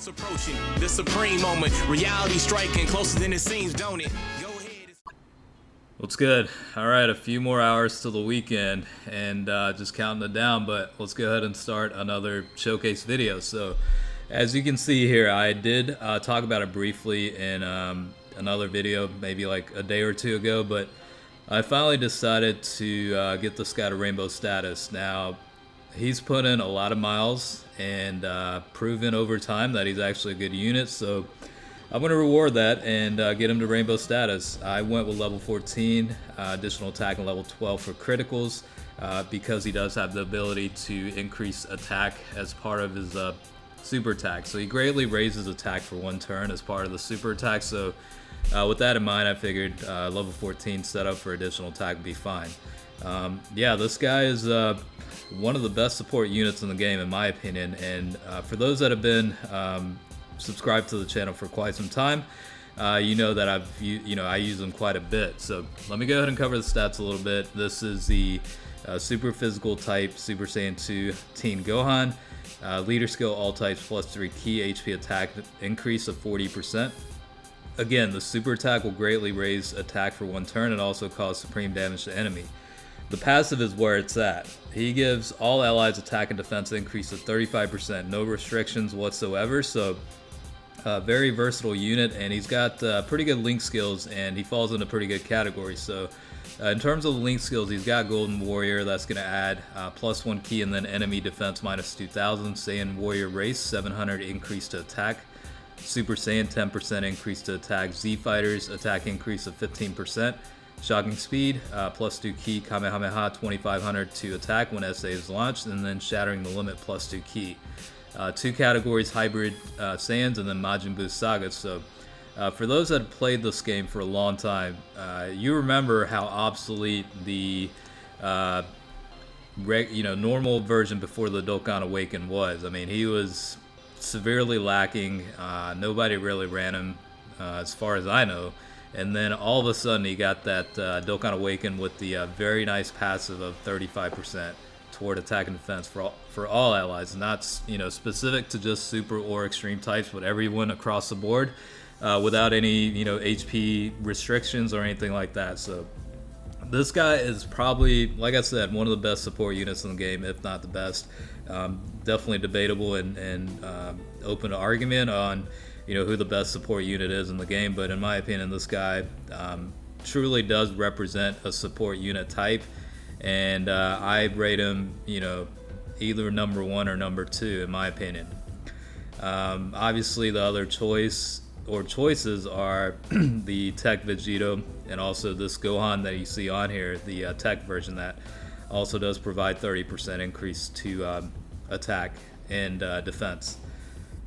It's approaching the supreme moment. Reality striking closer than it seems, don't it? Go ahead. What's good? All right, a few more hours till the weekend and just counting it down, but let's go ahead and start another showcase video. So as you can see here, I did talk about it briefly in another video maybe like a day or two ago, but I finally decided to get this guy to rainbow status. Now, he's put in a lot of miles and proven over time that he's actually a good unit, so I'm going to reward that and get him to rainbow status. I went with level 14, additional attack, and level 12 for criticals because he does have the ability to increase attack as part of his super attack. So he greatly raises attack for one turn as part of the super attack. So with that in mind, I figured level 14 setup for additional attack would be fine. Yeah, this guy is one of the best support units in the game in my opinion, and for those that have been subscribed to the channel for quite some time, you know that I use them quite a bit. So let me go ahead and cover the stats a little bit. This is the super physical type Super Saiyan 2 Teen Gohan. Leader skill all types plus 3 key HP attack increase of 40%. Again, the super attack will greatly raise attack for one turn and also cause supreme damage to enemy. The passive is where it's at. He gives all allies attack and defense increase of 35%, no restrictions whatsoever, so very versatile unit, and he's got pretty good link skills, and he falls in a pretty good category. So in terms of the link skills, he's got Golden Warrior, that's going to add plus 1 key, and then enemy defense minus 2000, Saiyan Warrior Race 700 increase to attack, Super Saiyan 10% increase to attack, Z Fighters attack increase of 15%, Shocking Speed, plus 2 key, Kamehameha 2500 to attack when SA is launched, and then Shattering the Limit plus 2 key. 2 categories, Hybrid Saiyans, and then Majin Buu Saga. So for those that have played this game for a long time, you remember how obsolete the normal version before the Dokkan Awaken was. I mean, he was severely lacking. Nobody really ran him as far as I know. And then all of a sudden he got that Dokkan Awaken with the very nice passive of 35% toward attack and defense for all allies, not specific to just super or extreme types, but everyone across the board without any HP restrictions or anything like that. So this guy is probably, like I said, one of the best support units in the game, if not the best. Definitely debatable and open to argument on who the best support unit is in the game, but in my opinion, this guy truly does represent a support unit type, and I rate him either number 1 or number 2 in my opinion. Obviously the other choices are the Tech Vegito and also this Gohan that you see on here, the Tech version that also does provide 30% increase to attack and defense.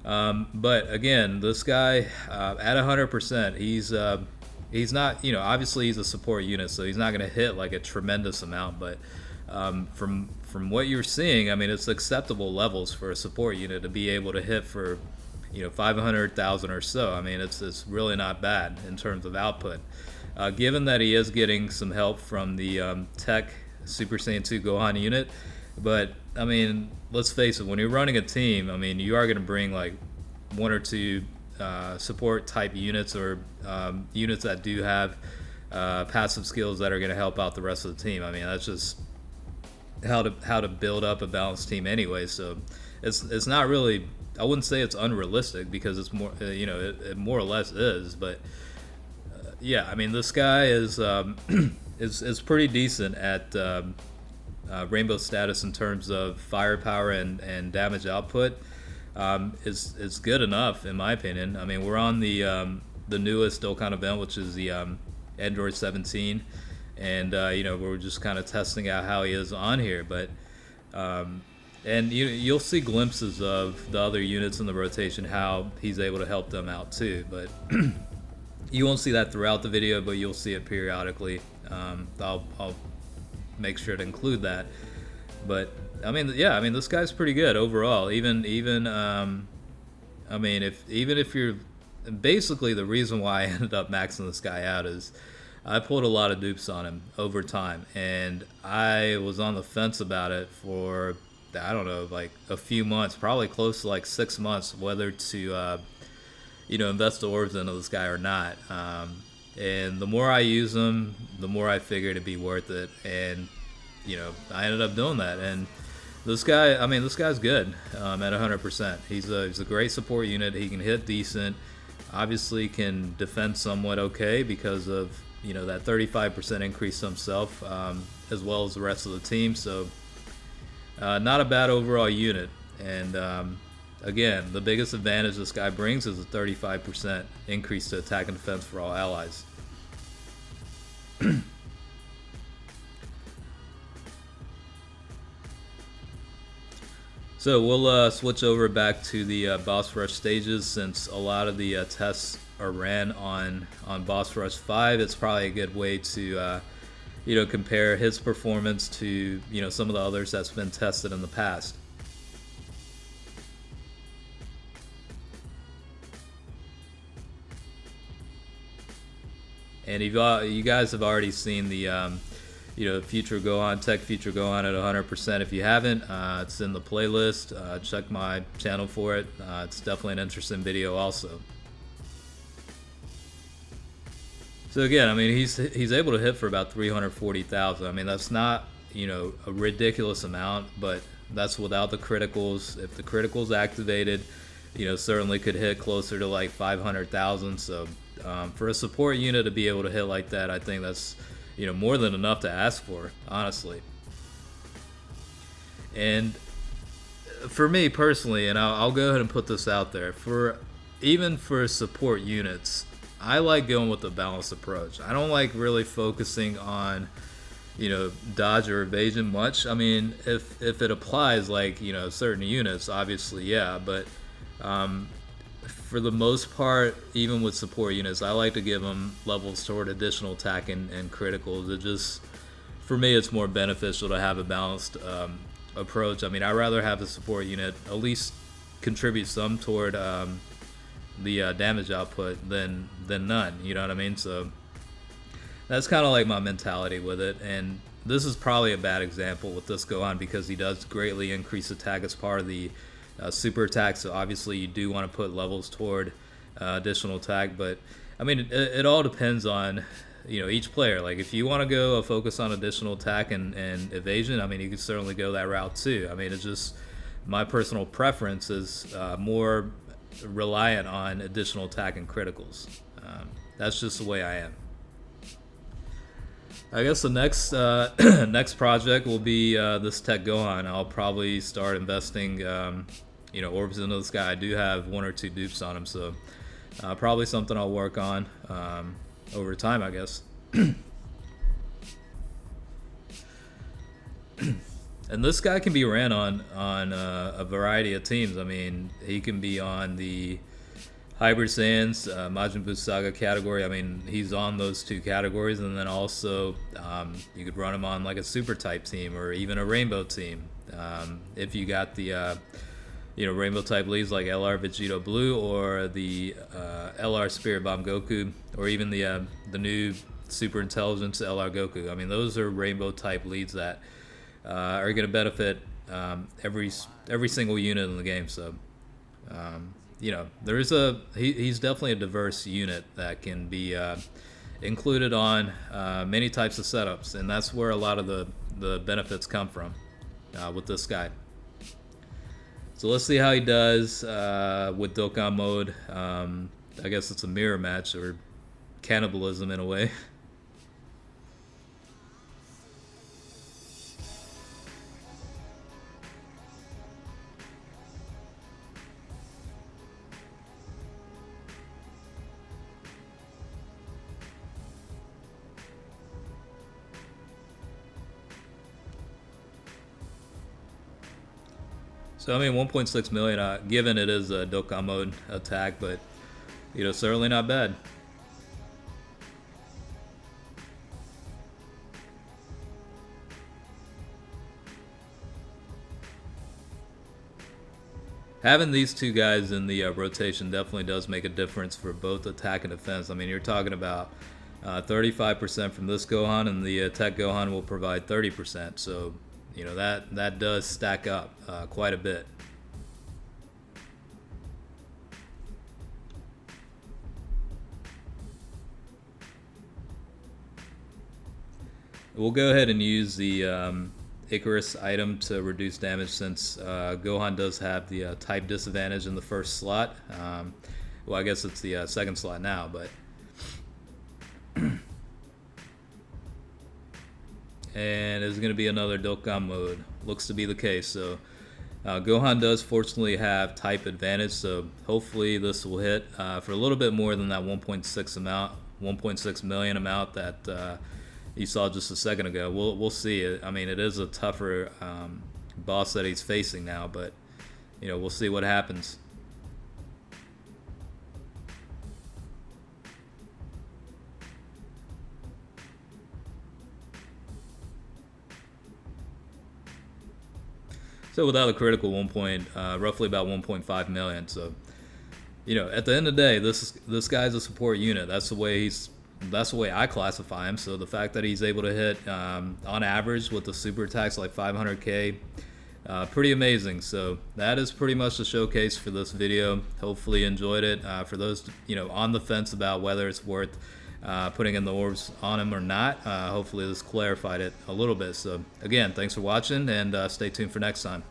But again, this guy at 100%, he's not, obviously he's a support unit, so he's not going to hit like a tremendous amount, but from what you're seeing, I mean, it's acceptable levels for a support unit to be able to hit for 500,000 or so. I mean, it's really not bad in terms of output, given that he is getting some help from the Tech Super Saiyan 2 Gohan unit. But I mean, let's face it, when you're running a team, I mean, you are going to bring like 1 or 2 support type units or units that do have passive skills that are going to help out the rest of the team. I mean, that's just how to build up a balanced team anyway. So it's not really, I wouldn't say it's unrealistic, because it's more it more or less is. But yeah, I mean, this guy is is pretty decent at rainbow status in terms of firepower and damage output. Is good enough in my opinion. I mean, we're on the newest Dokkan event, which is the Android 17, and we're just kind of testing out how he is on here. But and you'll see glimpses of the other units in the rotation, how he's able to help them out too. But you won't see that throughout the video, but you'll see it periodically. I'll make sure to include that. But I mean, yeah, I mean, this guy's pretty good overall. Even I mean, if you're basically, the reason why I ended up maxing this guy out is I pulled a lot of dupes on him over time, and I was on the fence about it for I don't know, like a few months, probably close to like 6 months, whether to invest the orbs into this guy or not. And the more I use them, the more I figure it'd be worth it. And I ended up doing that. And this guy's good at 100%. He's a great support unit. He can hit decent. Obviously, can defend somewhat okay because of that 35% increase to himself, as well as the rest of the team. So not a bad overall unit. And again, the biggest advantage this guy brings is a 35% increase to attack and defense for all allies. So we'll switch over back to the boss rush stages, since a lot of the tests are ran on boss rush 5. It's probably a good way to compare his performance to some of the others that's been tested in the past. And you guys have already seen the Future Gohan, Tech Future Gohan at 100%. If you haven't, it's in the playlist. Check my channel for it. It's definitely an interesting video also. So again, I mean, he's able to hit for about 340,000. I mean, that's not a ridiculous amount, but that's without the criticals. If the criticals activated, certainly could hit closer to like 500,000. So for a support unit to be able to hit like that, I think that's more than enough to ask for, honestly. And for me personally, and I'll go ahead and put this out there, even for support units, I like going with a balanced approach. I don't like really focusing on dodge or evasion much. I mean, if it applies like certain units, obviously yeah, but for the most part, even with support units, I like to give them levels toward additional attack and criticals. It just, for me, it's more beneficial to have a balanced approach. I mean, I'd rather have the support unit at least contribute some toward the damage output than none. You know what I mean? So that's kind of like my mentality with it. And this is probably a bad example with this Gohan because he does greatly increase attack as part of the super attack, so obviously you do want to put levels toward additional attack, but I mean it all depends on each player. Like if you want to go focus on additional attack and evasion, I mean you can certainly go that route too. I mean it's just my personal preference is more reliant on additional attack and criticals. That's just the way I am. I guess the next next project will be this Tech Gohan. I'll probably start investing orbs into this guy. I do have 1 or 2 dupes on him, so probably something I'll work on over time, I guess. And this guy can be ran on a variety of teams. I mean, he can be on the Hybrid Saiyans, Majin Buu Saga category. I mean, he's on those 2 categories, and then also you could run him on like a Super type team or even a Rainbow team. If you got the Rainbow type leads like LR Vegito Blue or the LR Spirit Bomb Goku, or even the new Super Intelligence LR Goku. I mean, those are Rainbow type leads that are going to benefit every single unit in the game. So. He's definitely a diverse unit that can be included on many types of setups, and that's where a lot of the benefits come from with this guy. So let's see how he does with Dokkan mode. I guess it's a mirror match or cannibalism in a way. So I mean, 1.6 million, given it is a Dokkan mode attack, but certainly not bad. Having these 2 guys in the rotation definitely does make a difference for both attack and defense. I mean, you're talking about 35% from this Gohan, and the Tech Gohan will provide 30%. So you know, that does stack up quite a bit. We'll go ahead and use the Icarus item to reduce damage, since Gohan does have the type disadvantage in the first slot. Well, I guess it's the second slot now, but and it's going to be another Dokkan mode. Looks to be the case. So Gohan does fortunately have type advantage, so hopefully this will hit for a little bit more than that 1.6 million amount that you saw just a second ago. We'll see. I mean, it is a tougher boss that he's facing now, but you know, we'll see what happens. So without a critical, roughly about 1.5 million. So, you know, at the end of the day, this guy's a support unit. That's the way I classify him. So the fact that he's able to hit on average with the super attacks like 500k, pretty amazing. So that is pretty much the showcase for this video. Hopefully you enjoyed it. For those, you know, on the fence about whether it's worth putting in the orbs on him or not, hopefully this clarified it a little bit. So again, thanks for watching, and stay tuned for next time.